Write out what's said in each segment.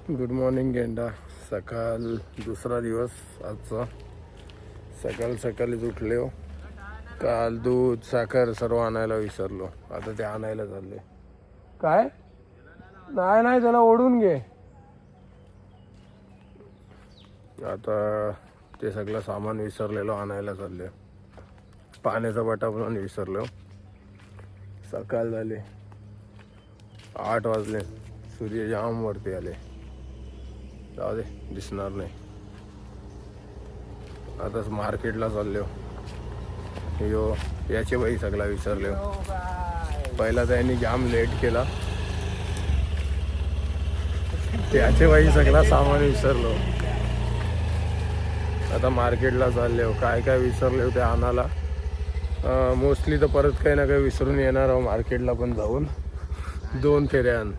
Good morning गेंडा. सकाळ दुसरा दिवस आजचा. सकाळी सकाळीच उठले हो. काल दूध साखर सर्व आणायला विसरलो. आता ते आणायला चालले. काय नाही नाही त्याला ओढून घे. आता ते सगळं सामान विसरलेलो आणायला चालले. पाण्याचा बटा पण विसरलो. सकाळ झाले 8 वाजले. सूर्य जाम वरती आले. जाऊ दे दिसणार नाही. आता मार्केटला चाललो. यो याचे बाई सगळा विसरले. पहिला त्यांनी जाम लेट केला. त्याचे बाई सगळा सामान विसरलो. आता मार्केटला चालले. काय काय विसरले होते आणायला. मोस्टली तर परत काही ना काही विसरून येणार आहो. मार्केटला पण जाऊन 2 फेऱ्या आण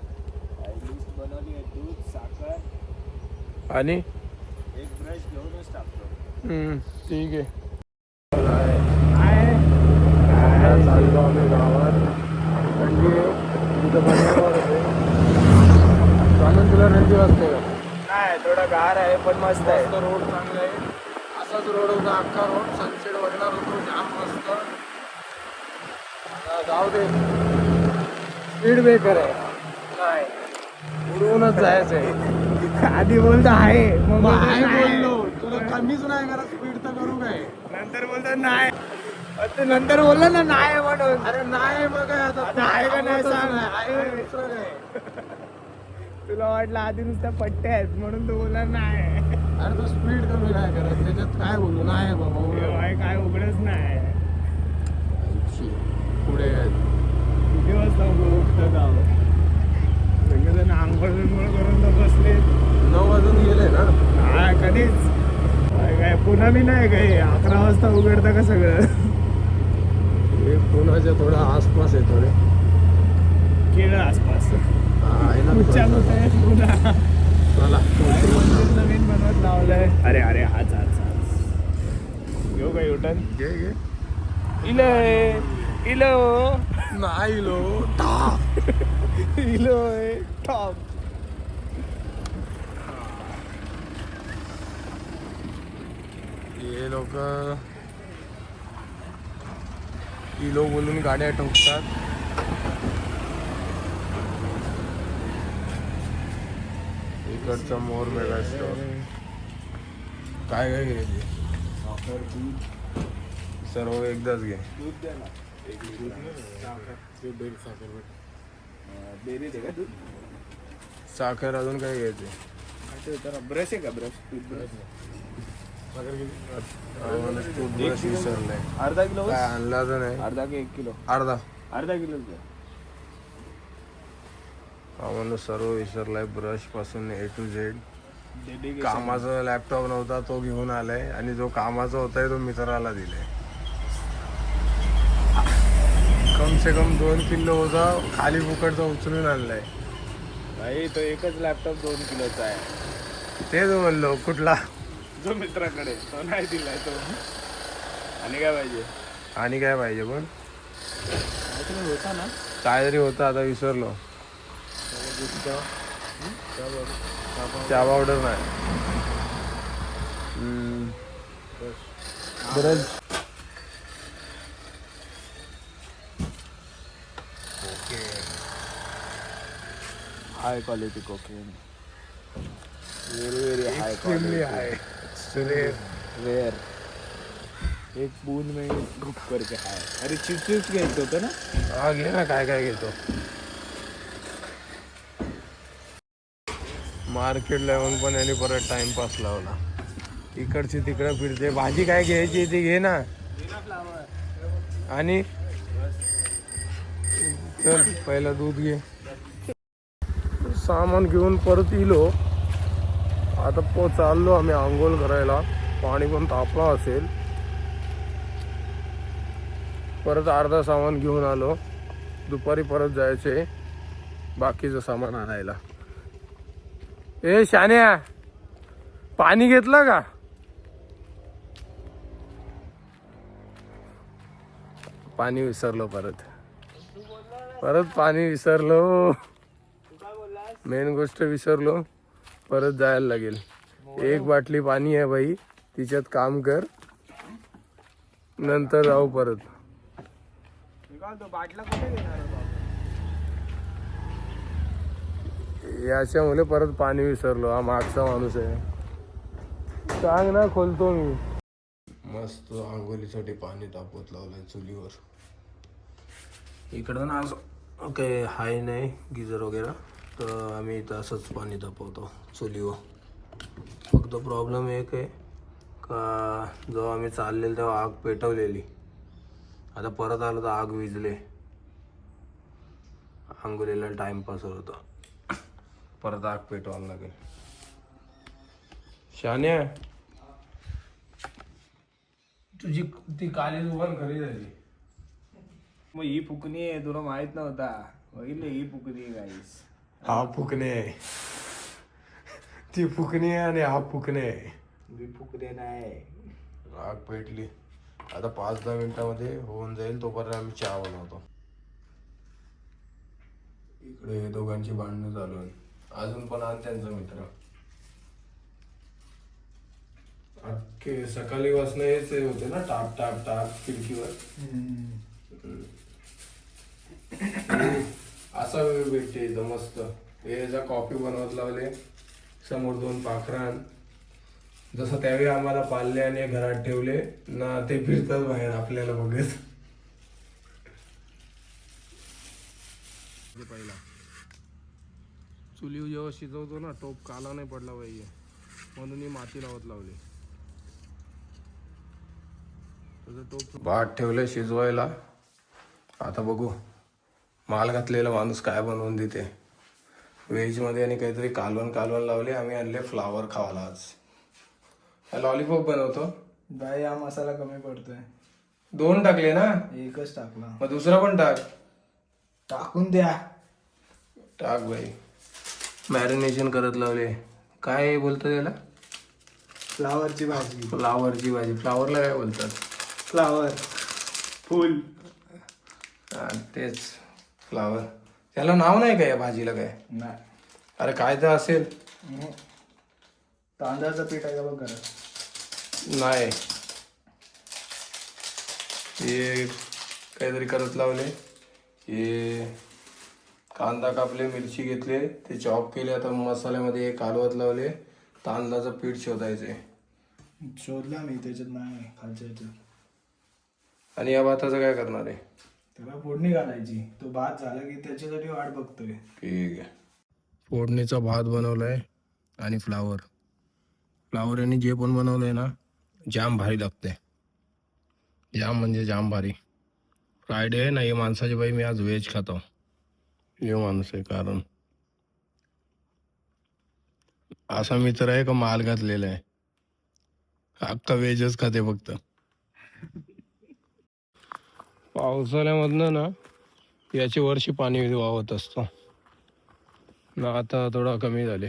आणि एक ब्रश घेऊनच टाकतो. ठीक आहे. चाललो आम्ही गावात. थंडी तिथं बनवावर होते. चालून तुला थंडी वाजते का? नाही, थोडा गार आहे पण मस्त आहे. रोड चांगला आहे. असाच रोड होता अख्खा रोड. सनसेट वगैरे होतो जाम मस्त. जाऊ दे. स्पीड ब्रेकर आहे. नाही, उडवूनच जायचं आहे. आधी बोलतो आहे मग आहे बोललो. तुला कमीच नाही करा. स्पीड तर करू काय. नंतर बोलतो नाही. तू नंतर बोलला ना नाही म्हणून. अरे नाही मग काय आता आहे का नाही सांग. आहे दुसरं काय. तुला वाटलं आधी नुसत्या पट्ट्या आहेत म्हणून तू बोलला नाही. अरे तो स्पीड कमी नाही करत. त्याच्यात काय बोलू. नाही बाबा काय उघडच नाही. पुढे किती वाजता उठतं गाव. सगळेजण आंघोळ बिंघोळ करून तर बसले. 9 वाजून गेले ना. काय कधीच काय पुन्हा मी नाही काय 11 वाजता उघडतं का सगळं. हे पुण्याच्या थोडा आसपास आहे. थोडे केळ आसपास आहे ना. पुन्हा चला मंदिर नवीन बनवत लावलंय. अरे अरे हाच हाच हाच घेऊ का युटर्न. घे घे. इलो इलो नाही लो. इलो टॉप. हे लोक किलो बोलून गाड्या ठोकतात. इकडचा मोर मेगा स्टोर. काय काय घ्यायचे. सर्व एकदाच घे. दूध द्या ना. एक डेअरी दे का दूध. साखर अजून काय घ्यायचे. ब्रश आहे का ब्रश टूथब्रश. टूथब्रश विसरलाय. अर्धा किलो काय आणला तर नाही. अर्धा की 1 किलो. अर्धा किलो आम्हाला सर्व विसरलाय. ब्रश पासून A to Z. कामाचा लॅपटॉप नव्हता तो घेऊन आलाय. आणि जो कामाचा होता तो मित्राला दिलाय. कम से कम 2 किलो होता. खाली फुकटचा उचलून आणलाय. भाई तो एकच लॅपटॉप 2 किलोचा आहे. तेच म्हणलो. कुठला जो मित्राकडे तो नाही दिलाय तो. आणि काय पाहिजे. आणि काय पाहिजे पण होता ना काहीतरी होता. आता विसरलो. चहा पावडर नाही. Brush. High quality cocaine. Very high quality. Rare. एक बूंद में घुप करके हाय. अरे चिप्स घ्यायचं होतं ना. हा घे ना. काय काय घेतो. मार्केटला येऊन पण यांनी परत टाइमपास लावला. इकडची तिकडं फिरते. भाजी काय घ्यायची ती घे ना. आणि चल पहिला दूध घे. सामान घेऊन परत इलो. आता चाललो आम्ही आंघोळ करायला. पाणी पण तापला असेल. परत अर्धा सामान घेऊन आलो. दुपारी परत जायचे बाकीचं सामान आणायला. ए शान्या पाणी घेतलं का. पाणी विसरलो. परत पाणी विसरलो. मेन गोष्ट विसरलो. परत जायला लागेल. एक बाटली पाणी आहे बाई, तिच्यात काम कर, नंतर जाऊ परत. बाटला कुठे घेणार याच्यामुळे परत पाणी विसरलो. हा मागचा माणूस आहे. सांग ना, खोलतो मी. मस्त आंघोलीसाठी पाणी तापवत लावलंय चुलीवर. इकडं ना असं काही हाय नाही गिझर वगैरे, तर आम्ही इथं असंच पाणी तापवतो चुलीवर. फक्त प्रॉब्लेम एक आहे का जेव्हा आम्ही चाललेलो तेव्हा आग पेटवलेली, आता परत आलो तर आग विझले. आंघोलीला टाइमपास होता, परत आग पेटवायला लागेल. शान्या, तुझी ती काली दुकान खरी झाली. मग ही फुकणी आहे, तुला माहित नव्हता? बघितलं, ही फुकणी आहे गाईस. हा फुकणे आहे, ती फुकणी आहे आणि हा फुकणे आहे. मी फुकणे नाही. आग पेटली, आता 5-10 मिनिटामध्ये होऊन जाईल. तोपर्यंत आम्ही चहा बनवतो. इकडे हे दोघांची भांडणं चालू आहेत. अजून पण आण त्यांचा मित्र. अख्खे सकाळी वाजणं हेच होते ना, टाक टाक टाक खिडकीवर. असा वेळ भेटते इथं मस्त. हे जा कॉफी बनवत लावले, समोर 2 पाखरान. जसं त्यावेळी आम्हाला पाळले आणि घरात ठेवले ना, ते फिरतात बाहेर आपल्याला बघत. पहिला चुली जेव्हा शिजवतो ना, टोप काला नाही पडला पाहिजे म्हणून ही माती लावत लावली. टोप भात ठेवले शिजवायला. आता बघू माल घातलेला माणूस काय बनवून देते. व्हेजमध्ये आणि काहीतरी कालवण लावले. आम्ही आणले फ्लावर खावाला आज. लॉलीपॉप बनवतो बाई, हा मसाला कमी पडतोय. 2 टाकले ना, एकच टाकला. मग दुसरा पण टाक. टाकून द्या. टाक बाई. मॅरिनेशन करत लावले. काय बोलतात त्याला? फ्लावरची भाजी. फ्लावरची भाजी. फ्लावरला काय बोलतात? फ्लावर, फुल. तेच फ्लावर. त्याला नाव नाही का या भाजीला? काय नाही. अरे काय तर असेल. तांदळाचं पीठ आहे का बघ घरात? नाही, हे काहीतरी करत लावले. हे कांदा कापले, मिरची घेतले, ते चॉप केले. आता मसाल्यामध्ये हे कालवत लावले. तांदळाचं पीठ शोधायचे. शोधला मी, त्याच्यात नाही खालच्या याच्यात. आणि या भाताचं काय करणार आहे? त्याला फोडणी घालायची. तो भात झाला की त्याच्यासाठी वाट बघतोय. ठीक आहे. फोडणीचा भात बनवलाय आणि फ्लावर यांनी जे पण बनवलंय ना, जाम भारी लागते. जाम म्हणजे जाम भारी. फ्रायडे आहे ना, हे माणसाची बाई मी आज व्हेज खातो. हे माणूस आहे, कारण असा मित्र आहे का माल घातलेला आहे. अख्खा व्हेजच खाते फक्त. पावसाळ्यामधनं ना याचे वर्षी पाणी वाहत असतो ना. आता थोडा कमी झाले.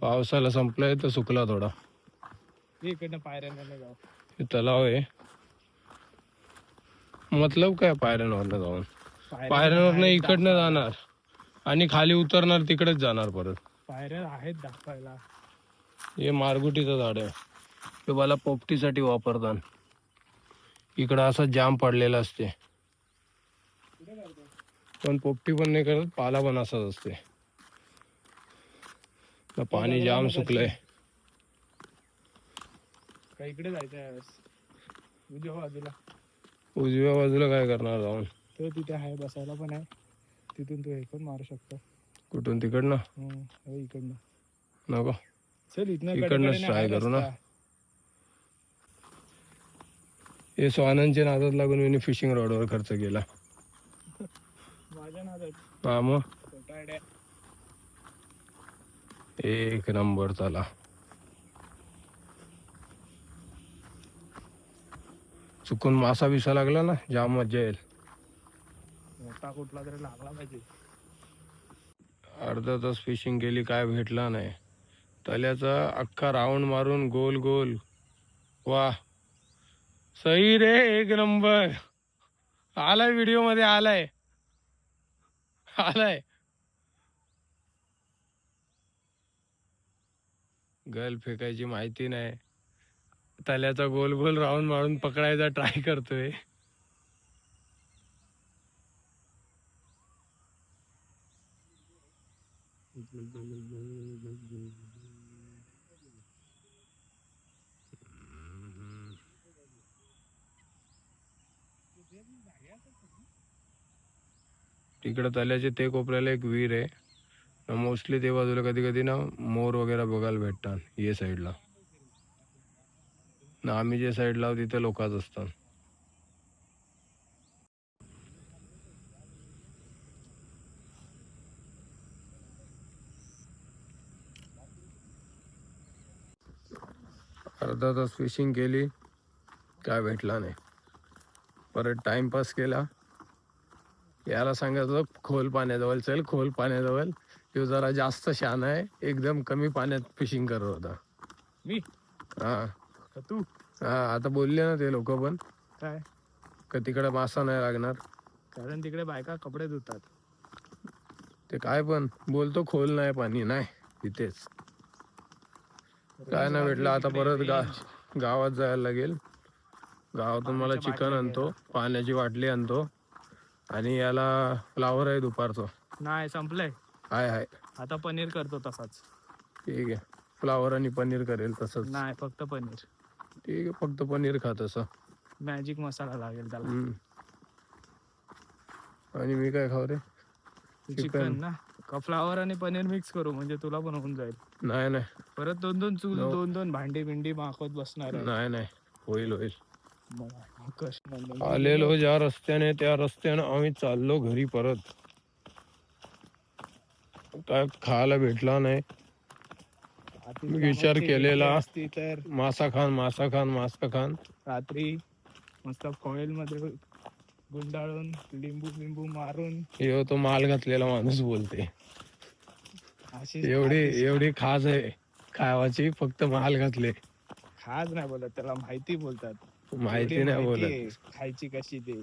पावसाला संपलाय तर सुकला थोडा. इकडनं पायऱ्यांना जाऊ. हे तलाव आहे. मतलब काय पायऱ्यांवरनं जाऊन? पायऱ्यांवरनं इकडनं जाणार आणि खाली उतरणार, तिकडेच जाणार परत. पायऱ्या आहेत दाखवायला. हे मारगुटीचं झाड आहे. ते मला पोपटीसाठी वापरतात. इकडं असा जाम पडलेला असते, पण पोपटी पण नाही करत, पाला पण असाच असते. पाणी जाम सुकलंय. का इकडे जायचंय उजव्या बाजूला? उजव्या बाजूला काय करणार जाऊन? तो तिथे आहे, बसायला पण आहे. तिथून तू हे पण मारू शकतो. कुठून? तिकडनं? इकडनं नको, चल. इकडनंच ट्राय करू ना. हे स्वानांच्या नादात लागून मी फिशिंग रॉडवर खर्च केला. माझ्या नादात? हा मग. एक नंबर. चला, चुकून मासा बिसा लागला ना, जाम मजा येईल. मोठा कुठला तरी लागला पाहिजे. अर्धा तास फिशिंग केली, काय भेटला नाही. तल्याचा अख्खा राऊंड मारून गोल गोल. वा, सही रे, एक नंबर. आलाय व्हिडिओ मध्ये, आलाय. गल फेकायची माहिती नाही, तल्याचा गोल गोल राऊंड मारून पकडायचा ट्राय करतोय. तिकडं तल्याचे ते कोपऱ्याला एक विहीर आहे. मोस्टली ते बाजूला कधी कधी ना मोर वगैरे बघायला भेटतात ये साईडला. ना आम्ही जे साईडला आहोत तिथे लोकच असतात. अर्धा तास फिशिंग केली, काय भेटला नाही. परत टाइमपास केला. याला सांगायचं खोल पाण्याजवळ चल, खोल पाण्याजवळ. तो जरा जास्त शान आहे, एकदम कमी पाण्यात फिशिंग करत होता. मी हा तू हा आता बोलले ना ते लोक पण काय, का तिकडे मासा नाही लागणार. कारण तिकडे बायका कपडे धुतात. ते काय पण बोलतो खोल नाही पाणी नाही तिथेच. काय नाही भेटलं. आता परत गावात जायला लागेल. गावातून मला चिकन आणतो, पाण्याची बाटली आणतो आणि याला फ्लावर आहे दुपारचं. नाही संपलंय. हाय आता पनीर करतो तसाच. ठीक आहे, फ्लावर आणि पनीर करेल तसंच. नाही फक्त पनीर. ठीक आहे, फक्त पनीर खा तसं. मॅजिक मसाला लागेल त्याला. आणि मी काय खाऊ रे? चिकन ना का फ्लावर आणि पनीर मिक्स करू म्हणजे तुला पण होऊन जाईल. नाही परत दोन चूल दोन भांडी बिंडी माखवत बसणार आहे. नाही होईल. मग आलेलो ज्या रस्त्याने त्या रस्त्याने आम्ही चाललो घरी परत. काय खायला भेटला नाही. विचार केलेला तर मासा खान. रात्री मस्त फॉईल मध्ये गुंडाळून लिंबू मारून. यो तो माल घातलेला माणूस बोलते. एवढी खास आहे खावाची, फक्त माल घातले. खास नाही बोलत त्याला, माहिती बोलतात. माहिती नाही बोलत खायची कशी ते.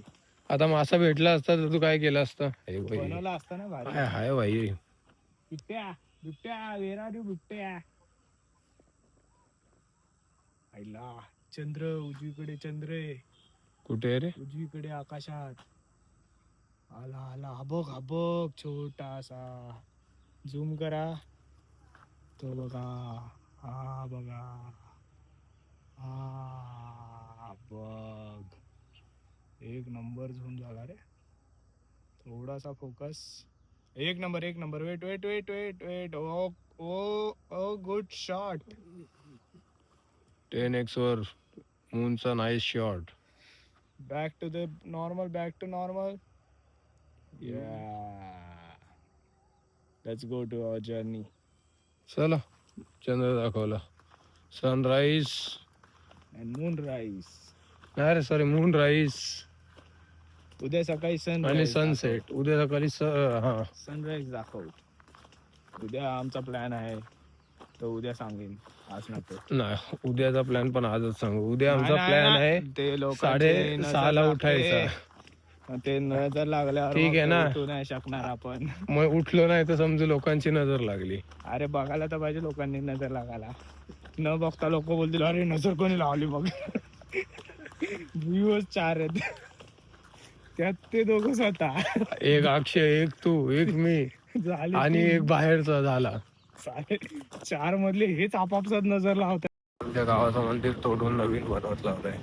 आता मासा भेटला असता तर तू काय केलं असतं? बनवला असता ना भारी. हाय भाई. बिबट्या वेर आर यू बिबट्या. आईला चंद्र उजवीकडे, चंद्र आहे. कुठे रे? उजवीकडे आकाशात. आला हबक छोटासा. झूम करा तो बघा. हा बघा, हा बघ. एक नंबर झूम झाला रे. थोडासा फोकस. एक number. Wait. Oh good shot. 10x वर मूनचा nice shot. Back to normal. Yeah. Let's go to our journey. चला, चंद्र दाखवला. Sunrise And moonrise. नाही रे, सॉरी, मूनराईज. उद्या सकाळी आणि सनसेट. उद्या सकाळी सनराईज दाखव. उद्या आमचा प्लॅन आहे तो उद्या सांगेन, आज नको. नाही, उद्याचा प्लॅन पण आजच सांगू. उद्या आमचा प्लॅन आहे ते लोक 6:30 उठायचा. ते नजर लागल्यावर ठीक आहे ना, तू नाही शकणार आपण. मग उठलो नाही तर समजू लोकांची नजर लागली. अरे बघायला तर पाहिजे लोकांनी नजर लागायला. न बघता लोक बोलतील अरे नजर कोणी लावली मग. व्ह्यूज 4 आहेत त्यात ते दोघं स्वतः. एक अक्षय, एक तू, एक मी झाले आणि एक बाहेरचा झाला. 4 मधले हेच आपापसात नजर लावतात. आमच्या गावाचं मंदिर तोडून नवीन बनवत लावलंय.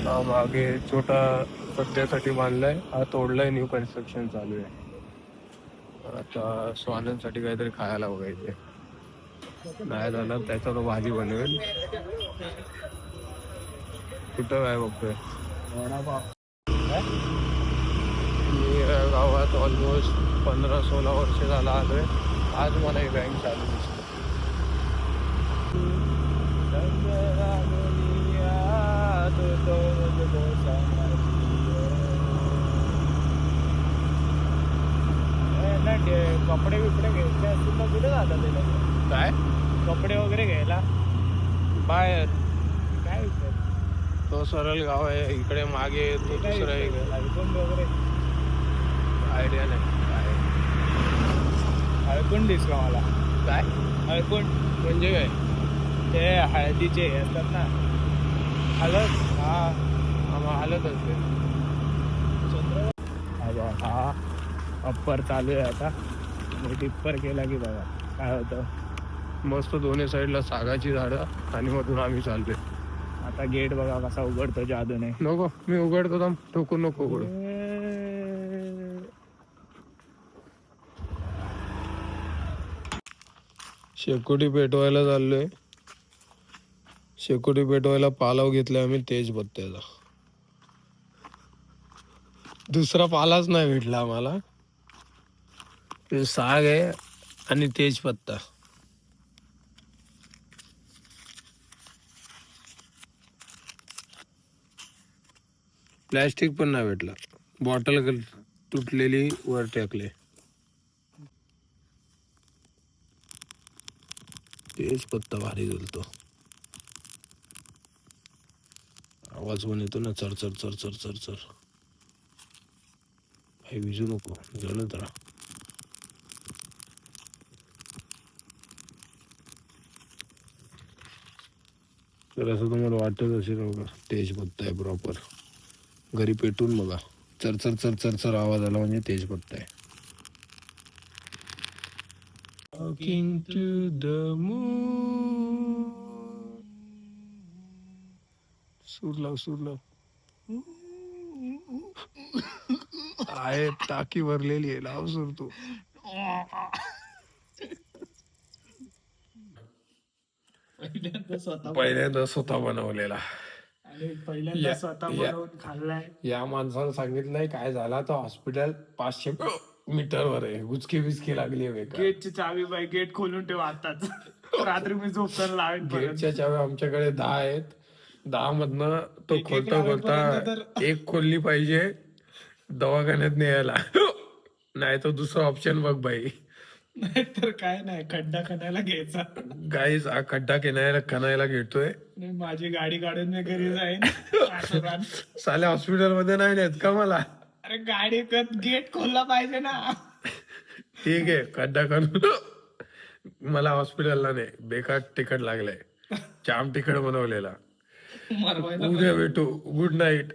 हा मागे छोटा सध्यासाठी बांधलाय, हा तोडलाय, न्यू कन्स्ट्रक्शन चालू आहे. आता स्वानांसाठी काहीतरी खायला बघायचे. नाही झालं त्याचा तो भाजी बनवेल. कुठं काय बघतोय? मी या गावात ऑलमोस्ट 15-16 वर्ष झाला आलोय. आज मला ही बँक चालू दिसते. कपडे बिपडे घ्यायचे असतील तर कुठे जातात ते लोक? काय कपडे वगैरे घ्यायला बाहेर? काय विचार? तो सरळ गाव आहे, इकडे मागे तो दुसरा एक हळकुंड वगैरे आयडिया नाही. हळकुंड दिसला मला. काय हळकुंड म्हणजे काय? ते हळदीचे हे असतात ना. हलत हा हलत असेल. हा अप्पर चालू आहे आता. टिप्पर केला की बघा काय होतं. मस्त दोन्ही साईडला सागाची झाडं आणि मधून आम्ही चाललोय. आता गेट बघा कसा उघडतो जादूने. नको मी उघडतो थांब, ठोकून नको उघडू. शेकोटी पेटवायला चाललोय. शेकोटी पेटवायला पालाव घेतलाय आम्ही तेजपत्त्याचा. दुसरा पालाच नाही भेटला आम्हाला. साग आहे आणि तेजपत्ता. प्लॅस्टिक पण नाही भेटला. बॉटल तुटलेली वर टाकले. तेजपत्ता भारी जळतो. आवाज पण येतो ना, चर चर चर चर चर चर. काही विजू नको, जळत राहा. तर असं तुम्हाला वाटत असेल बघा, तेजपत्ता आहे प्रॉपर. घरी पेटून बघा, चर चर चर चर चर आवाज आला म्हणजे तेजपत्ता आहे. Talking to the moon. सूर लाव. आहे टाकी भरलेली आहे, लाव सूर तू. पहिल्यांदा स्वतः बनवलेला. पहिल्यांदा स्वतः बनवून खाल्लाय. या माणसाला सांगितलंय काय झाला तर हॉस्पिटल 500 मीटरवर आहे. गुचकी बिचकी लागली आहे. गेटची चावी बाई, गेट खोलून ठेव आताच. रात्री मी झोपताना लावेन. गेटच्या चाव्या आमच्याकडे 10 आहेत. 10 मधनं तो खोलता एक खोलली पाहिजे दवाखान्यात न्यायला. नाही तर दुसरा ऑप्शन बघ बाई. नाहीतर काय नाही, खड्डा खणायला घ्यायचा. गाईज हा खड्डा खणायला घेतोय. माझी गाडी काढून मी घरी जाईन. साल्या हॉस्पिटल मध्ये नाही नेत का मला? अरे गाडी गेट खोलला पाहिजे ना. ठीक आहे, खड्डा खणून मला हॉस्पिटलला नाही. बेकार तिखट लागलाय, जाम तिखट बनवलेला. उद्या भेटू. Good night.